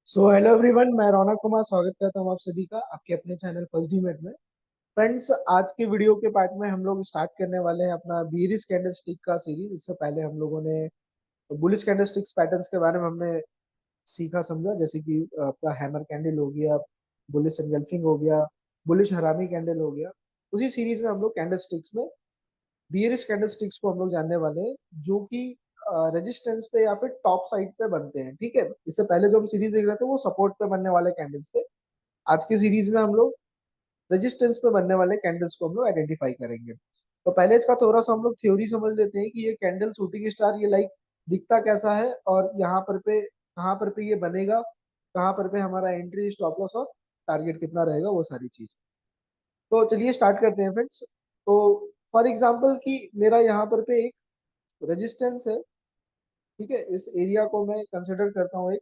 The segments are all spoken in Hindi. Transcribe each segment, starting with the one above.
हेलो एवरीवन, मैं रौनक कुमार स्वागत करता हूँ आप सभी का आपके अपने चैनल फर्स्ट डीमेट में। फ्रेंड्स, आज के वीडियो के पार्ट में हम लोग स्टार्ट करने वाले हैं अपना बीरिस कैंडलस्टिक का सीरीज। इससे पहले हम लोगों ने बुलिश कैंडलस्टिक्स पैटर्न्स के बारे में हमने सीखा समझा, जैसे कि आपका हैमर कैंडल हो गया, बुलिश एंगल्फिंग हो गया, बुलिश हरामी कैंडल हो गया। उसी सीरीज में हम लोग कैंडलस्टिक्स में बियरिश कैंडलस्टिक्स को हम लोग जानने वाले हैं, जो कि रेजिस्टेंस पे या फिर टॉप साइड पे बनते हैं। ठीक है, इससे पहले जो हम सीरीज देख रहे थे वो सपोर्ट पे बनने वाले कैंडल्स थे। आज की सीरीज में हम लोग रेजिस्टेंस पे बनने वाले कैंडल्स को हम लोग आइडेंटिफाई करेंगे। तो पहले इसका थोड़ा सा हम लोग थ्योरी समझ लेते हैं कि ये कैंडल शूटिंग स्टार ये लाइक दिखता कैसा है, और यहाँ पर पे कहाँ पर पे ये बनेगा, कहाँ पर पे हमारा एंट्री स्टॉप लॉस और टारगेट कितना रहेगा, वो सारी चीज। तो चलिए स्टार्ट करते हैं फ्रेंड्स। तो फॉर एग्जाम्पल कि मेरा यहाँ पर पे एक रेजिस्टेंस है। ठीक है, इस एरिया को मैं कंसिडर करता हूँ एक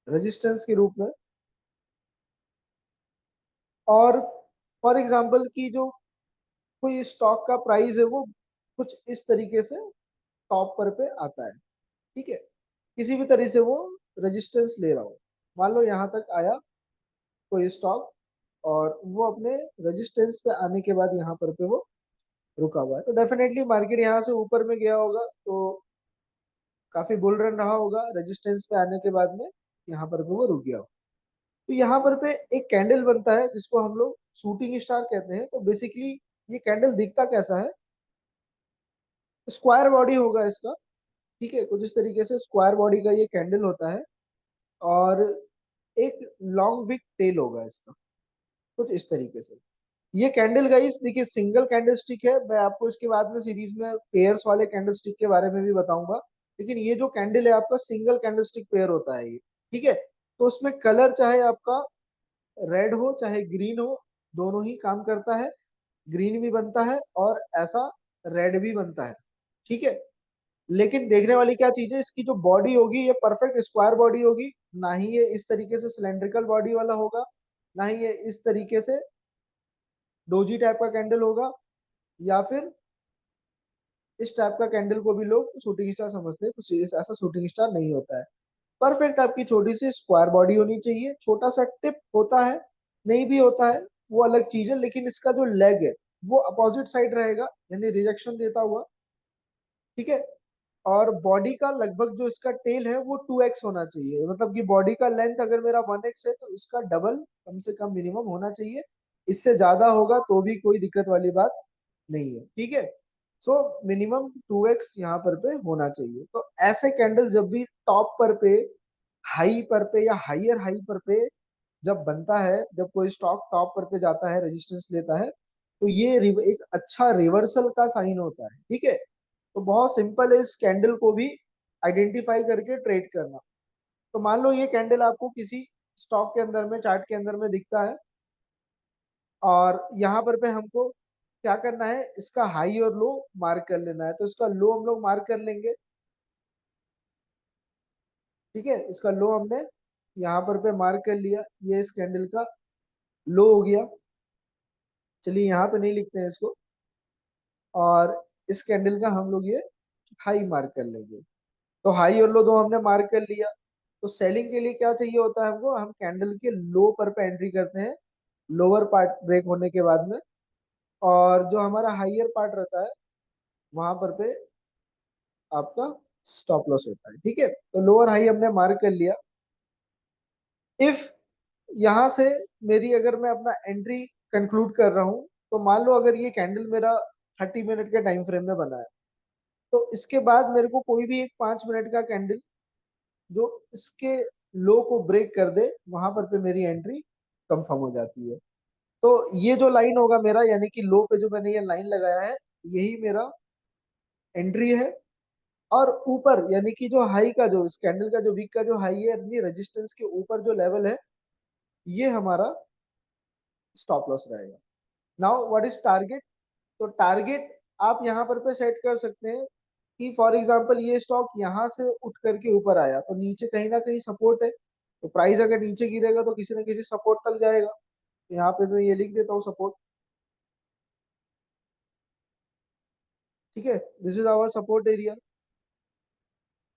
रेजिस्टेंस के रूप में। और फॉर एग्जांपल कि जो कोई स्टॉक का प्राइस है वो कुछ इस तरीके से टॉप पर पे आता है। ठीक है, किसी भी तरह से वो रेजिस्टेंस ले रहा हो। मान लो यहाँ तक आया कोई स्टॉक, और वो अपने रेजिस्टेंस पे आने के बाद यहाँ पर पे वो रुका हुआ है, तो डेफिनेटली मार्केट यहाँ से ऊपर में गया होगा, तो काफी बुल रन रहा होगा। रेजिस्टेंस पे आने के बाद में यहाँ पर पे वो रुक गया होगा। तो यहाँ पर पे एक कैंडल बनता है जिसको हम लोग शूटिंग स्टार कहते हैं। तो बेसिकली ये कैंडल दिखता कैसा है, स्क्वायर बॉडी होगा इसका। ठीक है, कुछ इस तरीके से स्क्वायर बॉडी का ये कैंडल होता है, और एक लॉन्ग विक टेल होगा इसका, कुछ इस तरीके से। ये कैंडल गाइस देखिए सिंगल कैंडल स्टिक है। मैं आपको इसके बाद में सीरीज में पेयर्स वाले कैंडल स्टिक के बारे में भी बताऊंगा, लेकिन ये जो कैंडल है आपका सिंगल कैंडल स्टिक पेयर होता है ये। ठीक है, तो उसमें कलर चाहे आपका रेड हो चाहे ग्रीन हो, दोनों ही काम करता है। ग्रीन भी बनता है और ऐसा रेड भी बनता है। ठीक है, लेकिन देखने वाली क्या चीज है, इसकी जो बॉडी होगी ये परफेक्ट स्क्वायर बॉडी होगी। ना ही ये इस तरीके से सिलेंड्रिकल बॉडी वाला होगा, ना ही ये इस तरीके से डोजी टाइप का कैंडल होगा, या फिर इस टाइप का कैंडल को भी लोग शूटिंग स्टार समझते हैं। कुछ ऐसा शूटिंग स्टार नहीं होता है। परफेक्ट आपकी छोटी सी स्क्वायर बॉडी होनी चाहिए, छोटा सा टिप होता है, नहीं भी होता है वो अलग चीज है, लेकिन इसका जो लेग है वो अपोजिट साइड रहेगा, यानी रिजेक्शन देता हुआ। ठीक है, और बॉडी का लगभग जो इसका टेल है वो 2x होना चाहिए। मतलब कि बॉडी का लेंथ अगर मेरा 1x है तो इसका डबल कम से कम मिनिमम होना चाहिए। इससे ज्यादा होगा तो भी कोई दिक्कत वाली बात नहीं है। ठीक है, सो मिनिमम 2x यहाँ पर पे होना चाहिए। तो ऐसे कैंडल जब भी टॉप पर पे, हाई पर पे या हाइयर हाई पर पे जब बनता है, जब कोई स्टॉक टॉप पर पे जाता है, रेजिस्टेंस लेता है, तो ये एक अच्छा रिवर्सल का साइन होता है। ठीक है, तो बहुत सिंपल है इस कैंडल को भी आइडेंटिफाई करके ट्रेड करना। तो मान लो ये कैंडल आपको किसी स्टॉक के अंदर में, चार्ट के अंदर में दिखता है, और यहाँ पर पे हमको क्या करना है, इसका हाई और लो मार्क कर लेना है। तो इसका लो हम लोग मार्क कर लेंगे। ठीक है, इसका लो हमने यहाँ पर पे मार्क कर लिया, ये इस कैंडल का लो हो गया। चलिए यहाँ पे नहीं लिखते हैं इसको, और इस कैंडल का हम लोग ये हाई मार्क कर लेंगे। तो हाई और लो दो हमने मार्क कर लिया। तो सेलिंग के लिए क्या चाहिए होता है हमको, हम कैंडल के लो पर पे एंट्री करते हैं, लोअर पार्ट ब्रेक होने के बाद में। और जो हमारा हाइयर पार्ट रहता है वहां पर पे आपका स्टॉप लॉस होता है। ठीक है, तो लोअर हाई हमने मार्क कर लिया। इफ यहाँ से मेरी अगर मैं अपना एंट्री कंक्लूड कर रहा हूँ, तो मान लो अगर ये कैंडल मेरा 30 मिनट के टाइम फ्रेम में बना है, तो इसके बाद मेरे को कोई भी एक 5 मिनट का कैंडल जो इसके लो को ब्रेक कर दे, वहां पर पे मेरी एंट्री कंफर्म हो जाती है। तो ये जो लाइन होगा मेरा, यानी कि लो पे जो मैंने ये लाइन लगाया है, यही मेरा एंट्री है। और ऊपर यानी कि जो हाई का, जो इस कैंडल का जो वीक का जो हाई है, यानी रेजिस्टेंस के ऊपर जो लेवल है, ये हमारा स्टॉप लॉस रहेगा। Now what is target. तो टारगेट आप यहाँ पर पे सेट कर सकते हैं कि फॉर एग्जांपल ये स्टॉक यहाँ से उठ करके ऊपर आया, तो नीचे कहीं ना कहीं सपोर्ट है। तो प्राइस अगर नीचे गिरेगा तो किसी ना किसी सपोर्ट तक जाएगा। तो यहाँ पे मैं ये लिख देता हूँ सपोर्ट। ठीक है, this is our support area.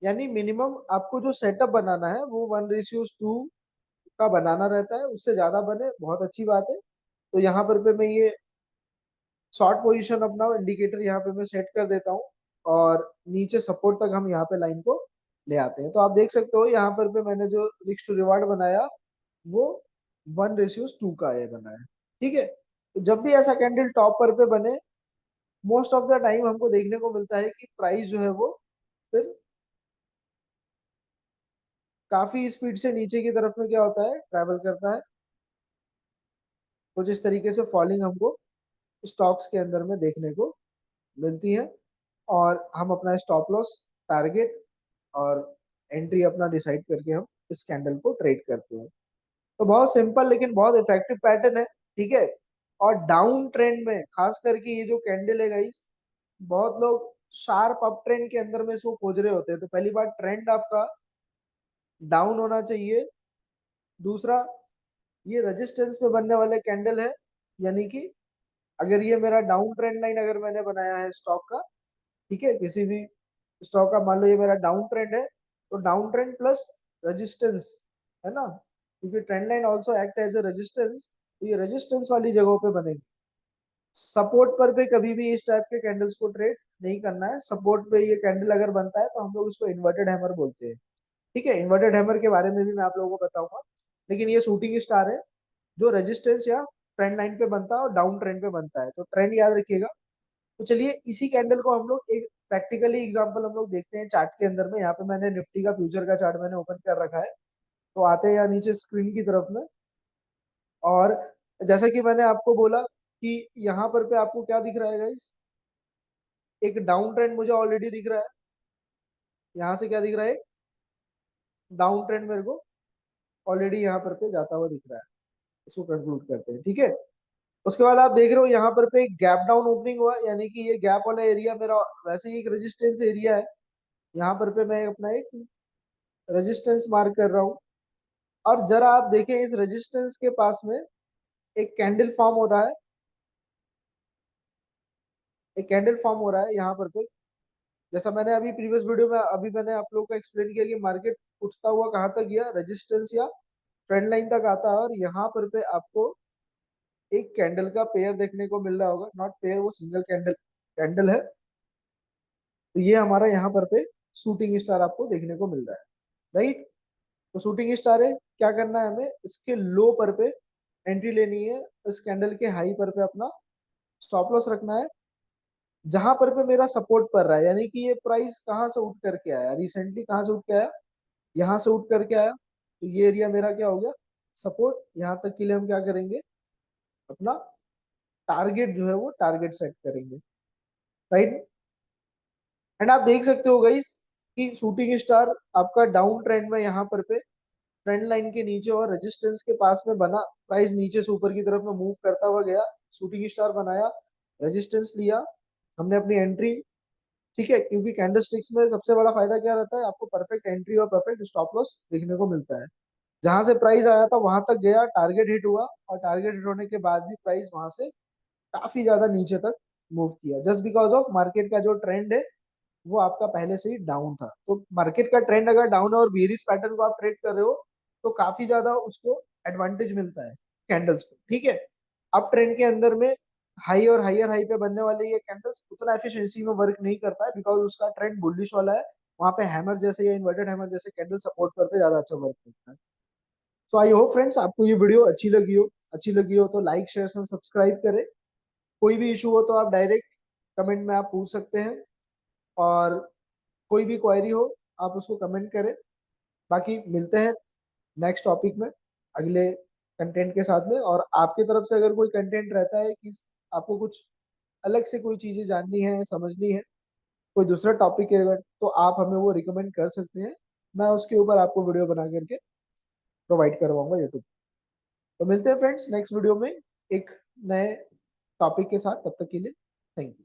यानी मिनिमम आपको जो सेटअप बनाना है वो 1:2 का बनाना रहता है, उससे ज्यादा बने बहुत अच्छी बात है। तो यहाँ पर पे मैं ये शॉर्ट पोजीशन अपना इंडिकेटर यहाँ पे मैं सेट कर देता हूँ, और नीचे सपोर्ट तक हम यहाँ पे लाइन को ले आते हैं। तो आप देख सकते हो यहाँ पर पे मैंने जो रिस्क टू रिवार्ड बनाया वो 1:2 का ये बना है। ठीक है, तो जब भी ऐसा कैंडल टॉप पर पे बने, मोस्ट ऑफ द टाइम हमको देखने को मिलता है कि प्राइस जो है वो फिर काफी स्पीड से नीचे की तरफ में क्या होता है, ट्रैवल करता है। कुछ इस तरीके से फॉलिंग हमको स्टॉक्स के अंदर में देखने को मिलती है, और हम अपना स्टॉप लॉस, टारगेट और एंट्री अपना डिसाइड करके हम इस कैंडल को ट्रेड करते हैं। तो बहुत सिंपल लेकिन बहुत इफेक्टिव पैटर्न है। ठीक है, और डाउन ट्रेंड में खास करके ये जो कैंडल है गाइस, बहुत लोग शार्प अप ट्रेंड के अंदर में इसको खोज रहे होते हैं। तो पहली बार ट्रेंड आपका डाउन होना चाहिए। दूसरा, ये रेजिस्टेंस पे बनने वाले कैंडल है, यानी कि अगर ये मेरा डाउन ट्रेंड लाइन अगर मैंने बनाया है स्टॉक का, ठीक है, किसी भी स्टॉक का मान लो ये मेरा डाउन ट्रेंड है, तो डाउन ट्रेंड प्लस रेजिस्टेंस है ना, क्योंकि trend line also act as a resistance, तो ये रेजिस्टेंस वाली जगहों पे बनेगी। सपोर्ट पर भी कभी भी इस टाइप के कैंडल्स को ट्रेड नहीं करना है। सपोर्ट पे ये कैंडल अगर बनता है तो हम लोग इसको इन्वर्टेड हैमर बोलते हैं। ठीक है, इन्वर्टेड हैमर के बारे में भी मैं आप लोगों को बताऊंगा। लेकिन ये शूटिंग स्टार है जो रेजिस्टेंस या ट्रेंड लाइन पे बनता है और डाउन ट्रेंड पे बनता है, तो ट्रेंड याद रखिएगा। तो चलिए इसी कैंडल को हम लोग एक प्रैक्टिकली एग्जांपल हम लोग देखते हैं चार्ट के अंदर में। यहाँ पे मैंने निफ्टी का फ्यूचर का चार्ट मैंने ओपन कर रखा है। तो आते हैं यहाँ नीचे स्क्रीन की तरफ में, और जैसा कि मैंने आपको बोला कि यहाँ पर पे आपको क्या दिख रहा है गाइस, एक डाउन ट्रेंड मुझे ऑलरेडी दिख रहा है। यहाँ से क्या दिख रहा है, डाउन ट्रेंड मेरे को ऑलरेडी यहाँ पर पे जाता हुआ दिख रहा है। इसको कंक्लूड करते हैं। ठीक है, उसके बाद आप देख रहे हो यहाँ पर पे एक गैप डाउन ओपनिंग हुआ, यानी कि ये गैप वाला एरिया मेरा वैसे ही एक रेजिस्टेंस एरिया है। यहाँ पर पे मैं अपना एक रेजिस्टेंस मार्क कर रहा हूँ, और जरा आप देखें इस रेजिस्टेंस के पास में एक कैंडल फॉर्म हो रहा है। एक कैंडल फॉर्म हो रहा है यहाँ पर पे, जैसा मैंने अभी प्रीवियस वीडियो में अभी मैंने आप लोगों को एक्सप्लेन किया कि मार्केट उठता हुआ कहाँ तक गया, रेजिस्टेंस या ट्रेंड लाइन तक आता है, और यहाँ पर पे आपको एक कैंडल का पेयर देखने को मिल रहा होगा। नॉट पेयर, वो सिंगल कैंडल कैंडल है। तो ये हमारा यहाँ पर पे शूटिंग स्टार आपको देखने को मिल रहा है, राइट। तो शूटिंग स्टार है, क्या करना है हमें, इसके लो पर पे एंट्री लेनी है, इस कैंडल के हाई पर पे अपना स्टॉप लॉस रखना है। जहां पर पे मेरा सपोर्ट पड़ रहा है, यानी कि ये प्राइस कहाँ से उठ करके आया, रिसेंटली कहाँ से उठ के आया, यहाँ से उठ करके आया, तो ये एरिया मेरा क्या हो गया, सपोर्ट। यहाँ तक के लिए हम क्या करेंगे, अपना टारगेट जो है वो टारगेट सेट करेंगे, राइट। एंड आप देख सकते हो गाइस कि शूटिंग स्टार आपका डाउन ट्रेंड में यहाँ पर पे ट्रेंड लाइन के नीचे और रेजिस्टेंस के पास में बना, प्राइस नीचे से ऊपर की तरफ में मूव करता हुआ गया, शूटिंग स्टार बनाया, रेजिस्टेंस लिया, हमने अपनी एंट्री। ठीक है, क्योंकि कैंडलस्टिक्स में सबसे बड़ा फायदा क्या रहता है, आपको परफेक्ट एंट्री और परफेक्ट स्टॉप लॉस देखने को मिलता है। जहां से प्राइस आया था वहां तक गया, टारगेट हिट हुआ, और टारगेट हिट होने के बाद भी प्राइस वहां से काफी ज्यादा नीचे तक मूव किया, जस्ट बिकॉज ऑफ मार्केट का जो ट्रेंड है वो आपका पहले से ही डाउन था। तो मार्केट का ट्रेंड अगर डाउन है और बेरिश पैटर्न को आप ट्रेड कर रहे हो, तो काफी ज्यादा उसको एडवांटेज मिलता है कैंडल्स को। ठीक है, अब ट्रेंड के अंदर में हाई और हायर हाई पे बनने वाले ये कैंडल्स उतना एफिशिएंसी में वर्क नहीं करता है, बिकॉज उसका ट्रेंड बुलिश वाला है। वहां पे हैमर जैसे या इन्वर्टेड हैमर जैसे कैंडल सपोर्ट करके ज्यादा अच्छा वर्क करता है। तो आई होप फ्रेंड्स आपको ये वीडियो अच्छी लगी हो तो लाइक शेयर सब्सक्राइब करें। कोई भी इशू हो तो आप डायरेक्ट कमेंट में आप पूछ सकते हैं, और कोई भी क्वेरी हो आप उसको कमेंट करें। बाकी मिलते हैं नेक्स्ट टॉपिक में अगले कंटेंट के साथ में। और आपकी तरफ से अगर कोई कंटेंट रहता है कि आपको कुछ अलग से कोई चीजें जाननी है, समझनी है, कोई दूसरा टॉपिक है अगर, तो आप हमें वो रिकमेंड कर सकते हैं। मैं उसके ऊपर आपको वीडियो बना करके प्रोवाइड करवाऊंगा यूट्यूब। तो मिलते हैं फ्रेंड्स नेक्स्ट वीडियो में एक नए टॉपिक के साथ, तब तक के लिए थैंक यू।